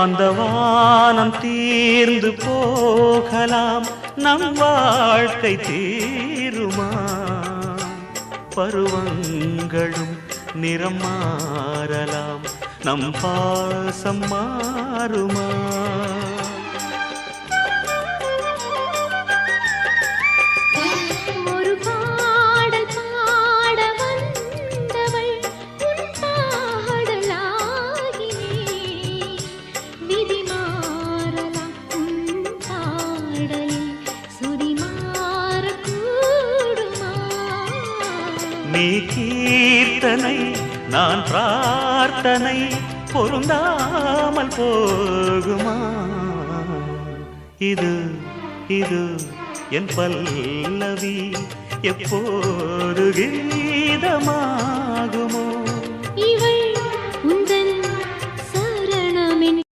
அந்த வானம் தீர்ந்து போகலாம், நம் வாழ்க்கை தீருமா? பருவங்களும் நிறம் மாறலாம், நம் பாசம் மாறுமா? நீ கீர்த்தனை நான் பிரார்த்தனை, பொருந்தாமல் போகுமா? இது இது என் பல்லவி எப்போது கீதமாகுமோ?